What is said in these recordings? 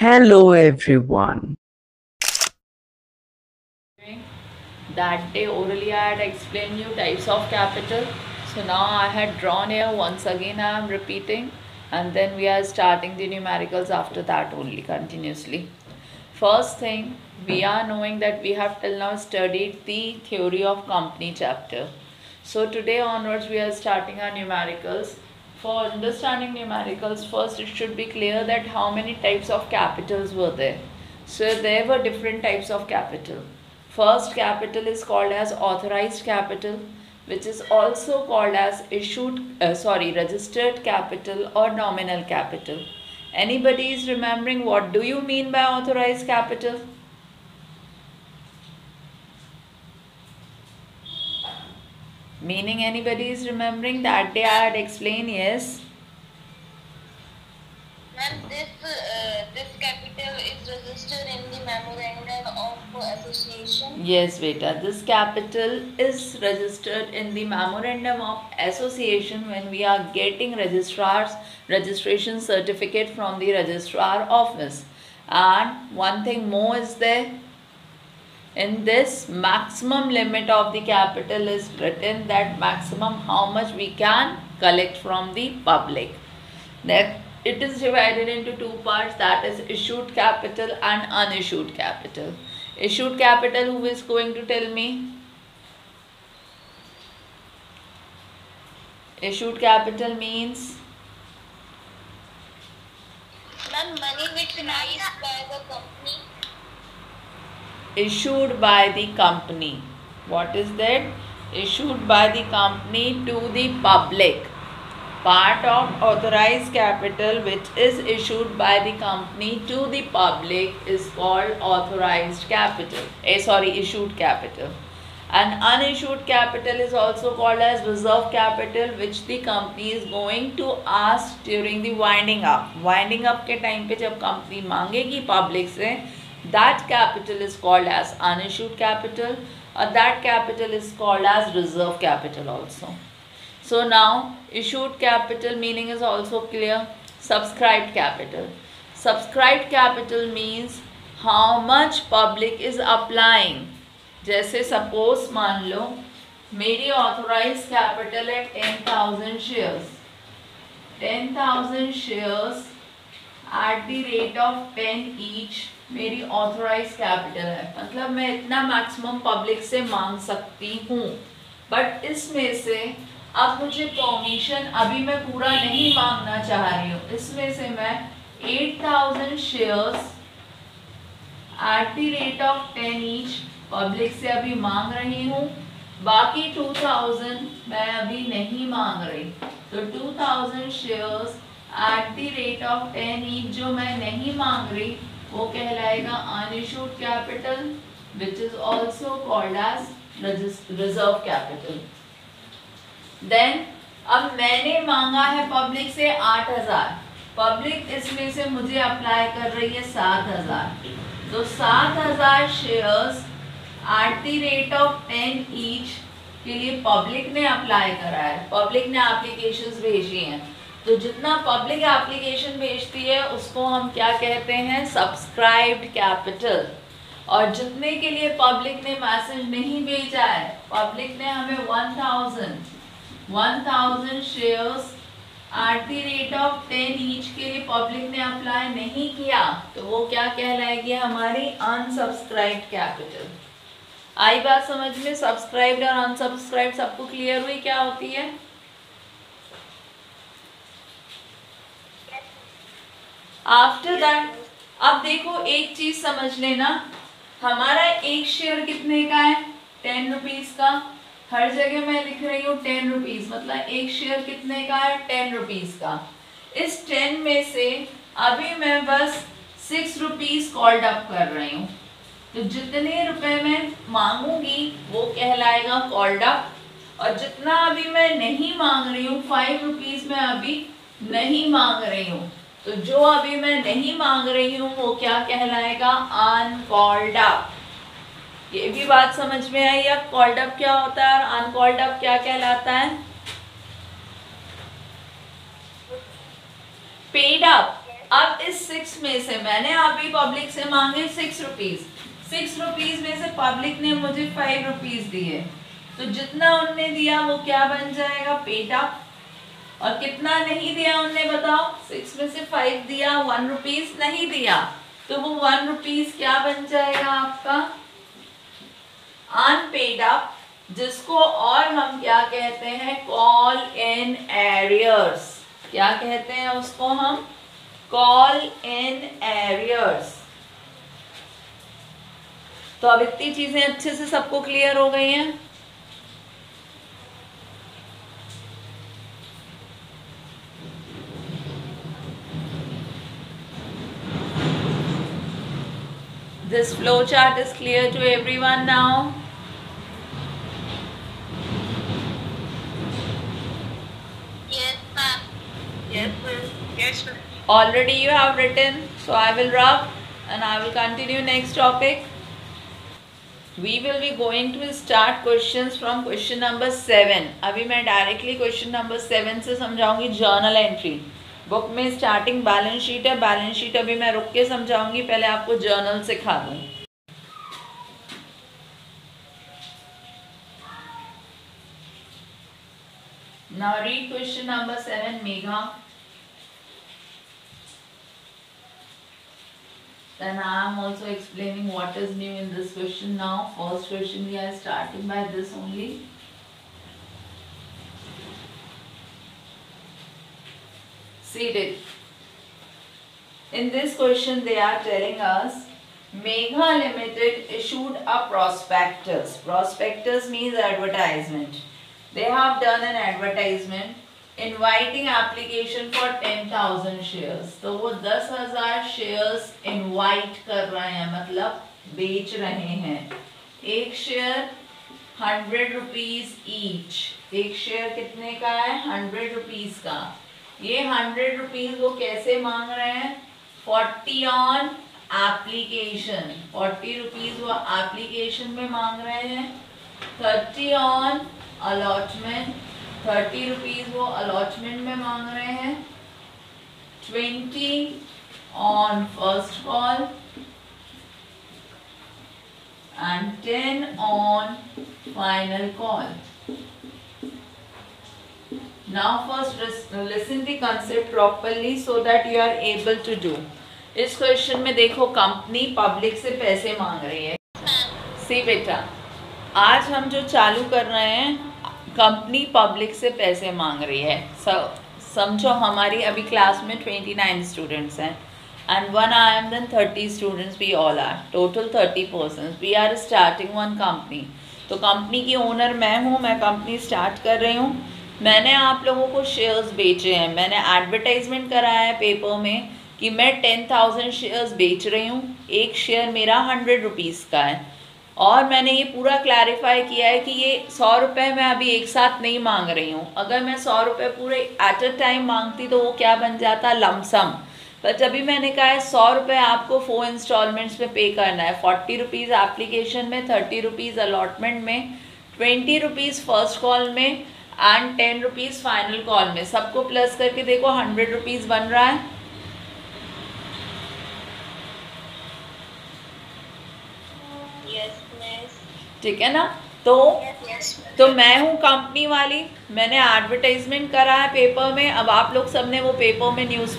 Hello everyone. That day orally I had explained you types of capital. So now I had drawn here, once again I am repeating, and then we are starting the numericals after that only continuously. First thing, we are knowing that we have till now studied the theory of company chapter. So today onwards we are starting our numericals. For understanding numericals, first it should be clear that how many types of capitals were there. So there were different types of capital. First capital is called as authorized capital, which is also called as registered capital or nominal capital. Anybody is remembering what do you mean by authorized capital? Meaning anybody is remembering? That day I had explained, yes. Ma'am, this capital is registered in the memorandum of association. Yes, beta. This capital is registered in the memorandum of association when we are getting registrar's registration certificate from the registrar office. And one thing more is there. In this, maximum limit of the capital is written, that maximum how much we can collect from the public. That it is divided into two parts, that is issued capital and unissued capital. Issued capital, who is going to tell me? Issued capital means? Ma'am, money which raised by the company. Issued by the company. What is that? Issued by the company to the public. Part of authorized capital which is issued by the company to the public is called authorized capital. Issued capital. And unissued capital is also called as reserve capital, which the company is going to ask during the winding up. Winding up के time पे जब company मांगेगी public से, that capital is called as unissued capital, or that capital is called as reserve capital also. So now issued capital meaning is also clear. Subscribed capital. Subscribed capital means how much public is applying. जैसे suppose मान लो मेरी authorise capital है 10,000 shares. 10,000 shares at the rate of 10 each मेरी authorise capital है. मतलब मैं इतना maximum public से मांग सकती हूँ. बट इसमें से अब मुझे परमिशन अभी मैं पूरा नहीं मांगना चाह रही हूँ. इसमें से मैं 8,000 shares at the rate of 10 each public से अभी मांग रही हूँ. बाकी 2,000 मैं अभी नहीं मांग रही. तो 2,000 shares at the rate of 10 each जो मैं नहीं मांग रही वो कहलाएगा unissued capital, which is also called as reserve capital. Then अब मैंने मांगा है पब्लिक से 8,000. पब्लिक इसमें से मुझे अप्लाई कर रही है 7,000. तो 7,000 shares at the rate of 10 each के लिए पब्लिक ने अप्लाई करा है. पब्लिक ने एप्लीकेशंस भेजी हैं. तो जितना पब्लिक एप्लीकेशन भेजती है उसको हम क्या कहते हैं? Subscribed capital. और जितने के लिए पब्लिक ने मैसेज नहीं भेजा है, पब्लिक ने हमें 1,000 shares at the rate of 10 each के लिए पब्लिक ने अप्लाई नहीं किया, तो वो क्या कहलाएगी? हमारी अनसब्सक्राइब्ड कैपिटल. आई बात समझ में? सब्सक्राइब्ड और अनसब्सक्राइब्ड सबको क्लियर हुई क्या होती है? आफ्टर दैट अब देखो एक चीज समझ लेना, हमारा एक शेयर कितने का है? 10 रुपीज का. हर जगह मैं लिख रही हूँ 10 रुपीज, मतलब एक शेयर कितने का है? 10 रुपीज का. इस 10 में से अभी मैं बस 6 रुपीज कॉल्ड अप कर रही हूँ. तो जितने रुपए मैं मांगूंगी वो कहलाएगा कॉल्ड अप. और जितना अभी मैं नहीं मांग रही हूँ, 5 रुपीज में अभी नहीं मांग रही हूँ, तो जो अभी मैं नहीं मांग रही हूँ वो क्या कहलाएगा? Uncalled up. ये भी बात समझ में आई? अब कॉल्ड अप क्या होता है और अनकॉल्ड अप क्या कहलाता है? Paid up. अब इस 6 में से मैंने अभी पब्लिक से मांगे 6 रुपीज, 6 रुपीज में से पब्लिक ने मुझे 5 रुपीज दिए, तो जितना उनने दिया वो क्या बन जाएगा, पेड अप। और कितना नहीं दिया उनने बताओ, 6 में से 5 दिया, 1 रुपीज नहीं दिया, तो वो 1 रुपीज क्या बन जाएगा आपका, अनपेड अप, जिसको और हम क्या कहते हैं, कॉल इन एरियर्स। क्या कहते हैं उसको हम, कॉल इन एरियर्स। तो अब इतनी चीजें अच्छे से सबको क्लियर हो गई हैं। This flow chart is clear to everyone now. Yes, ma'am. Yes, ma'am. Yes, ma'am. Already you have written, so I will rub and I will continue next topic. We will be going to start questions from question number 7. अभी मैं directly question number 7 से समझाऊंगी journal entry. Book में starting balance sheet है, balance sheet अभी मैं रुक के समझाऊंगी, पहले आपको जर्नल सिखा दूं। Now read question number 7, Megha. Then I am also explaining what is new in this question now. First question we are starting by this only. See it. In this question they are telling us Megha Limited issued a prospectus. Prospectus means advertisement. They have done an advertisement inviting application for 10,000 shares. तो वो 10,000 shares invite कर रहे हैं, मतलब बेच रहे हैं। एक शेयर 100 रुपीज ईच। एक शेयर कितने का है, 100 रुपीज का। ये 100 रुपीज वो कैसे मांग रहे हैं, 40 ऑन एप्लीकेशन। 40 रुपीज वो एप्लीकेशन में मांग रहे हैं, 30 ऑन अलॉटमेंट। 30 रुपीज वो अलॉटमेंट में मांग रहे हैं, 20 on first call and 10 on final call. Now first listen the concept properly so that you are able to do. इस क्वेश्चन में देखो कंपनी पब्लिक से पैसे मांग रही है। सी बेटा, आज हम जो चालू कर रहे हैं, कंपनी पब्लिक से पैसे मांग रही है। समझो हमारी अभी क्लास में 29 स्टूडेंट्स हैं and one I am, then 30 students we all are, total 30 persons. We are starting one company. तो कंपनी की ओनर मैं हूँ, मैं कंपनी स्टार्ट कर रही हूँ। मैंने आप लोगों को शेयर्स बेचे हैं, मैंने एडवर्टाइजमेंट कराया है पेपर में कि मैं 10,000 शेयर्स बेच रही हूँ। एक शेयर मेरा 100 रुपीज़ का है और मैंने ये पूरा क्लैरिफाई किया है कि ये 100 रुपये मैं अभी एक साथ नहीं मांग रही हूँ। अगर मैं 100 रुपये पूरे एट अ टाइम मांगती तो वो क्या बन जाता, लमसम। बट अभी मैंने कहा है 100 रुपये आपको 4 इंस्टॉलमेंट्स में पे करना है। 40 रुपीज़ एप्लीकेशन में, 30 रुपीज़ अलॉटमेंट में, 20 रुपीज़ फर्स्ट कॉल में एंड 10 रुपीज़ फाइनल कॉल में। सबको प्लस करके देखो 100 रुपीज़ बन रहा है। ठीक है ना। तो मैं हूँ कंपनी वाली, मैंने एडवर्टाइजमेंट करा है पेपर में। अब आप लोग सब ने वो पेपर में न्यूज़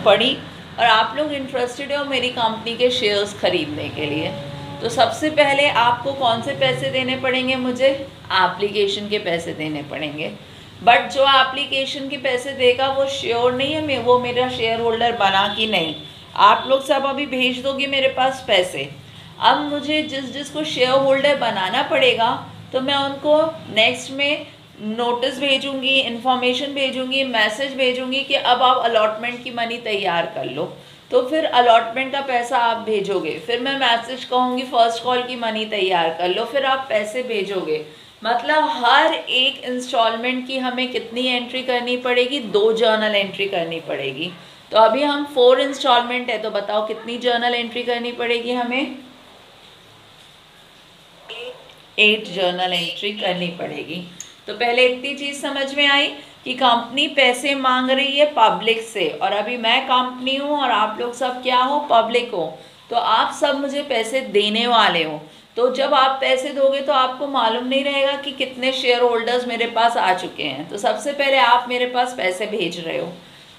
पढ़ी और आप लोग इंटरेस्टेड हो मेरी कंपनी के शेयर्स खरीदने के लिए। तो सबसे पहले आपको कौन से पैसे देने पड़ेंगे, मुझे एप्लीकेशन के पैसे देने पड़ेंगे। बट जो एप्लीकेशन के पैसे देगा वो श्योर नहीं है मैं वो मेरा शेयर होल्डर बना कि नहीं। आप लोग सब अभी भेज दोगे मेरे पास पैसे। अब मुझे जिसको शेयर होल्डर बनाना पड़ेगा तो मैं उनको नेक्स्ट में नोटिस भेजूंगी, इन्फॉर्मेशन भेजूंगी, मैसेज भेजूंगी कि अब आप अलॉटमेंट की मनी तैयार कर लो। तो फिर अलॉटमेंट का पैसा आप भेजोगे, फिर मैं मैसेज कहूँगी फर्स्ट कॉल की मनी तैयार कर लो, फिर आप पैसे भेजोगे। मतलब हर एक इंस्टॉलमेंट की हमें कितनी एंट्री करनी पड़ेगी, 2 जर्नल एंट्री करनी पड़ेगी। तो अभी हम 4 इंस्टॉलमेंट है, तो बताओ कितनी जर्नल एंट्री करनी पड़ेगी हमें, 8 जर्नल एंट्री करनी पड़ेगी। तो पहले इतनी चीज़ समझ में आई। कि कंपनी पैसे मांग रही है पब्लिक से, और अभी मैं कंपनी हूँ और आप लोग सब क्या हो, पब्लिक हो, तो आप सब मुझे पैसे देने वाले हो। तो जब आप पैसे दोगे तो आपको मालूम नहीं रहेगा कि कितने शेयर होल्डर्स मेरे पास आ चुके हैं। तो सबसे पहले आप मेरे पास पैसे भेज रहे हो,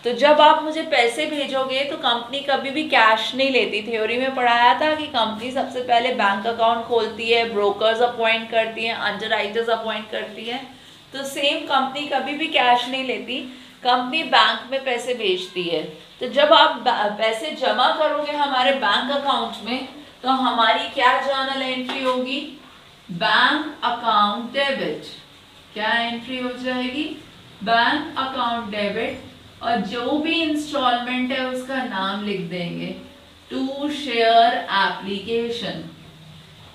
तो जब आप मुझे पैसे भेजोगे तो कंपनी कभी भी कैश नहीं लेती। थ्योरी में पढ़ाया था कि कंपनी सबसे पहले बैंक अकाउंट खोलती है, ब्रोकर्स अपॉइंट करती है, अंडरराइटर्स अपॉइंट करती है। तो सेम कंपनी कभी भी कैश नहीं लेती, कंपनी बैंक में पैसे भेजती है। तो जब आप पैसे जमा करोगे हमारे बैंक अकाउंट में, तो हमारी क्या जर्नल एंट्री होगी, बैंक अकाउंट डेबिट। क्या एंट्री हो जाएगी, बैंक अकाउंट डेबिट, और जो भी इंस्टॉलमेंट है उसका नाम लिख देंगे, टू शेयर एप्लीकेशन।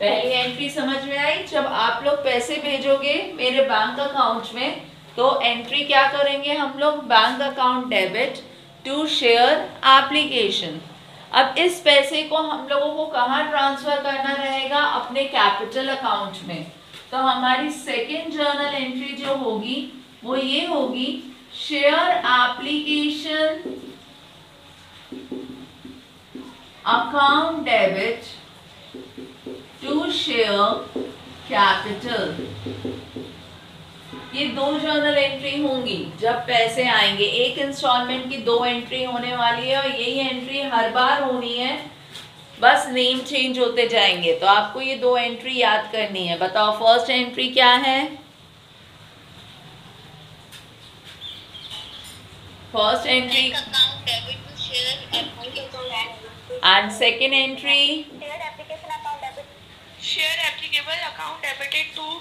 पहली एंट्री समझ में आई। जब आप लोग पैसे भेजोगे मेरे बैंक अकाउंट में, तो एंट्री क्या करेंगे हम लोग, bank account debit to share application. अब इस पैसे को हम लोगों को कहाँ ट्रांसफर करना रहेगा, अपने कैपिटल अकाउंट में। तो हमारी सेकेंड जर्नल एंट्री जो होगी वो ये होगी, share application account debit to share capital. ये दो जर्नल एंट्री होंगी जब पैसे आएंगे। एक इंस्टॉलमेंट की दो एंट्री होने वाली है, और यही एंट्री हर बार होनी है, बस नेम चेंज होते जाएंगे। तो आपको ये दो एंट्री याद करनी है। बताओ फर्स्ट एंट्री क्या है, first entry and second entry share applicable account debited to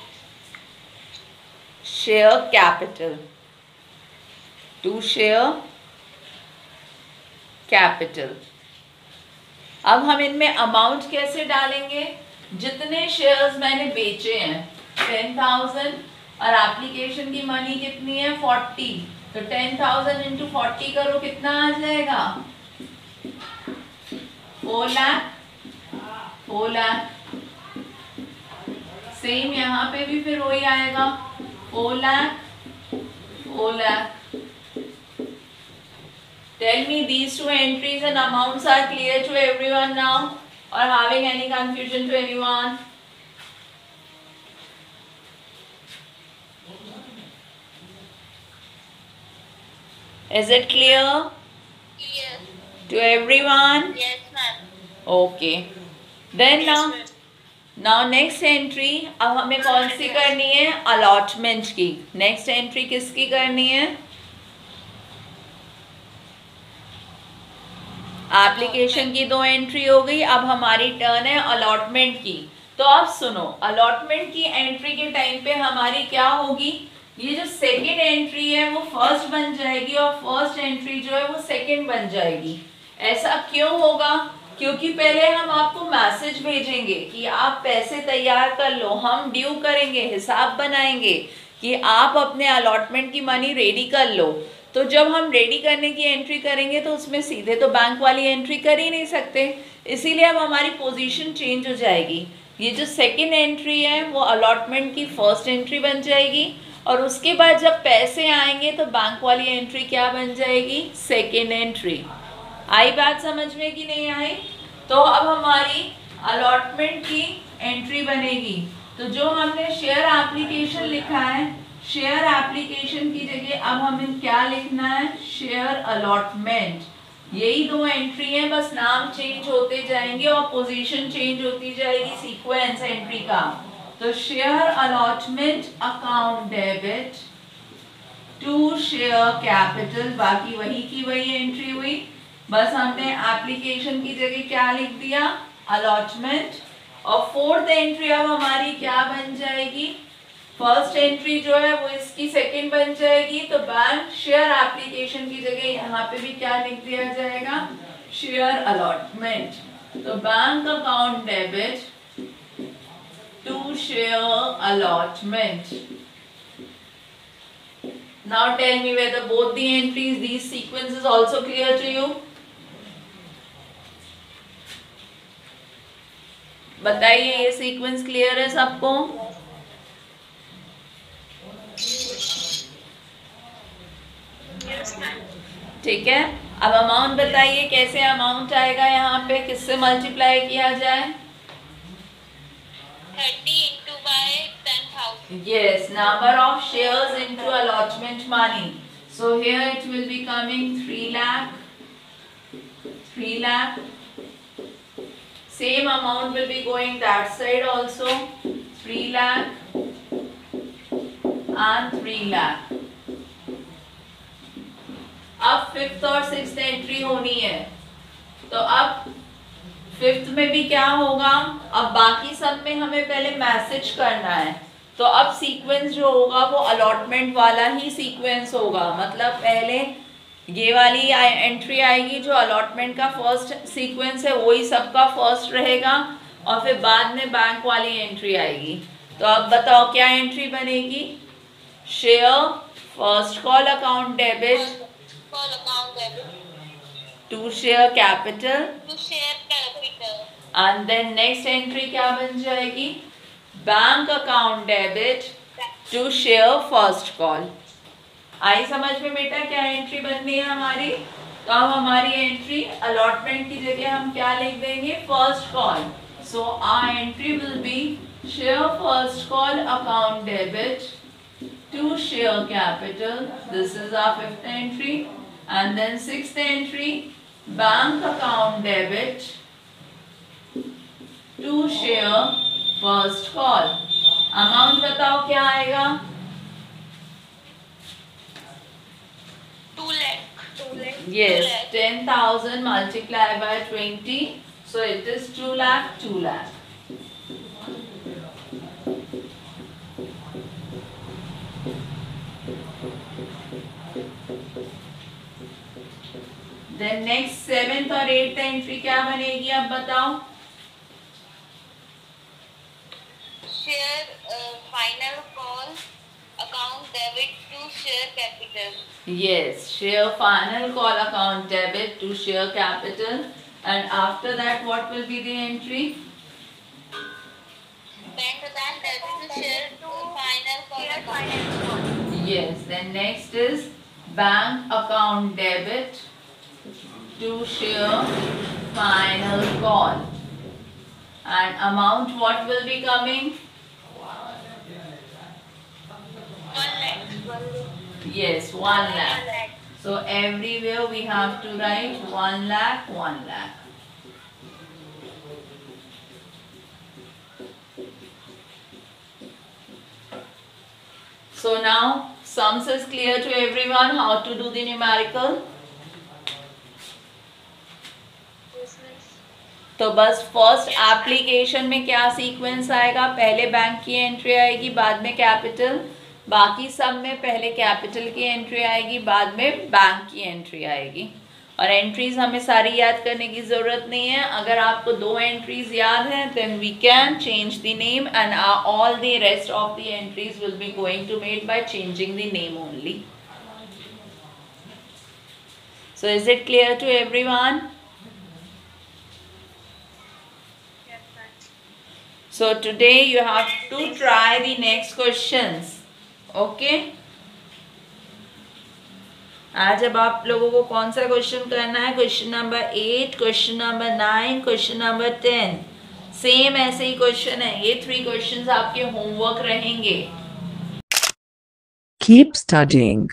share capital, to share capital. अब हम इनमें अमाउंट कैसे डालेंगे, जितने शेयर्स मैंने बेचे हैं 10,000 और एप्लीकेशन की मनी कितनी है 40, तो 10,000 इंटू 40 करो, कितना आ जाएगा 4 लाख। 4 लाख। सेम यहाँ पे भी फिर वही आएगा 4 lakh 4 lakh. Tell me these two entries and amounts are clear to everyone now, or having any confusion to anyone? Is it clear? Yes. To everyone? Yes, ma'am. Okay. Then now next entry, अब हमें कौन सी करनी है, allotment की। Next entry किसकी करनी है, application की दो एंट्री हो गई। अब हमारी टर्न है अलॉटमेंट की। तो अब सुनो, अलॉटमेंट की एंट्री के टाइम पे हमारी क्या होगी, ये जो सेकेंड एंट्री है वो फर्स्ट बन जाएगी, और फर्स्ट एंट्री जो है वो सेकेंड बन जाएगी। ऐसा क्यों होगा, क्योंकि पहले हम आपको मैसेज भेजेंगे कि आप पैसे तैयार कर लो, हम ड्यू करेंगे, हिसाब बनाएंगे कि आप अपने अलॉटमेंट की मनी रेडी कर लो। तो जब हम रेडी करने की एंट्री करेंगे तो उसमें सीधे तो बैंक वाली एंट्री कर ही नहीं सकते, इसीलिए अब हमारी पोजीशन चेंज हो जाएगी। ये जो सेकेंड एंट्री है वो अलॉटमेंट की फर्स्ट एंट्री बन जाएगी, और उसके बाद जब पैसे आएंगे तो बैंक वाली एंट्री क्या बन जाएगी, सेकेंड एंट्री। आई बात समझ में कि नहीं आई? तो अब हमारी अलॉटमेंट की एंट्री बनेगी। तो जो हमने शेयर एप्लीकेशन लिखा है, शेयर एप्लीकेशन की जगह अब हमें क्या लिखना है, शेयर अलॉटमेंट। यही दो एंट्री है, बस नाम चेंज होते जाएंगे और पोजीशन चेंज होती जाएगी सीक्वेंस एंट्री का। तो share allotment account debit to share capital, बाकी वही की वही एंट्री हुई, बस हमने एप्लीकेशन की जगह क्या लिख दिया, अलॉटमेंट। और फोर्थ एंट्री अब हमारी क्या बन जाएगी, फर्स्ट एंट्री जो है वो इसकी सेकंड बन जाएगी। तो बैंक शेयर एप्लीकेशन की जगह यहाँ पे भी क्या लिख दिया जाएगा, शेयर अलॉटमेंट। तो bank account debit to share allotment. Now tell me whether both the entries, these sequence is also clear to you? बताइए, ये सीक्वेंस क्लियर है सबको? ठीक है, अब अमाउंट बताइए कैसे अमाउंट आएगा, यहाँ पे किससे मल्टीप्लाई किया जाए? 30 into by 10,000. Yes, number of shares into allotment money. So here it will be coming 3 lakh. 3 lakh. Same amount will be going that side also. 3 lakh and 3 lakh. अब fifth और sixth entry होनी है, तो अब fifth में भी क्या होगा, अब बाकी सब में हमें पहले मैसेज करना है, तो अब सीक्वेंस जो होगा वो अलॉटमेंट वाला ही सीक्वेंस होगा, मतलब पहले ये वाली एंट्री आएगी जो अलॉटमेंट का फर्स्ट सीक्वेंस है वही सबका फर्स्ट रहेगा, और फिर बाद में बैंक वाली एंट्री आएगी। तो अब बताओ क्या एंट्री बनेगी? Share first call account debit Call account debit to share capital, to share capital. And then next entry क्या बन जाएगी? Bank account debit to share first call. आई समझ में बेटा क्या एंट्री बननी है हमारी? तो अब हमारी एंट्री अलॉटमेंट की जगह हम क्या लिख देंगे? First call. So our entry will be share first call account debit to share capital. This is our fifth entry, and then sixth entry, bank account debit to share first call. Amount बताओ क्या आएगा? 2 lakh. 2 lakh. Yes, 10,000 multiplied by 20, so it is 2 lakh. 2 lakh. Then next seventh और eighth entry क्या बनेगी अब बताओ? Share final call account debit to share capital. Yes, share final call account debit to share capital, and after that what will be the entry? Bank account debit to share final call account. Yes, then next is bank account debit to share final call, and amount what will be coming? 1 lakh. Yes, 1 lakh. So everywhere we have to write 1 lakh, 1 lakh. So now sums is clear to everyone how to do the numerical. तो बस first application में क्या sequence आएगा? पहले bank की entry आएगी, बाद में कैपिटल, बाकी सब में पहले कैपिटल की एंट्री आएगी, बाद में बैंक की एंट्री आएगी। और एंट्रीज हमें सारी याद करने की ज़रूरत नहीं है, अगर आपको 2 एंट्रीज याद हैं then we can change the name and all the rest of the entries will be going to made by changing the name only. So is it clear to everyone? So today you have to try the next questions. Okay? आज अब आप लोगों को कौन सा question करना है? Question number 8, question number 9, question number 10। Same ऐसे ही क्वेश्चन है, ये 3 क्वेश्चंस आपके होमवर्क रहेंगे। Keep studying.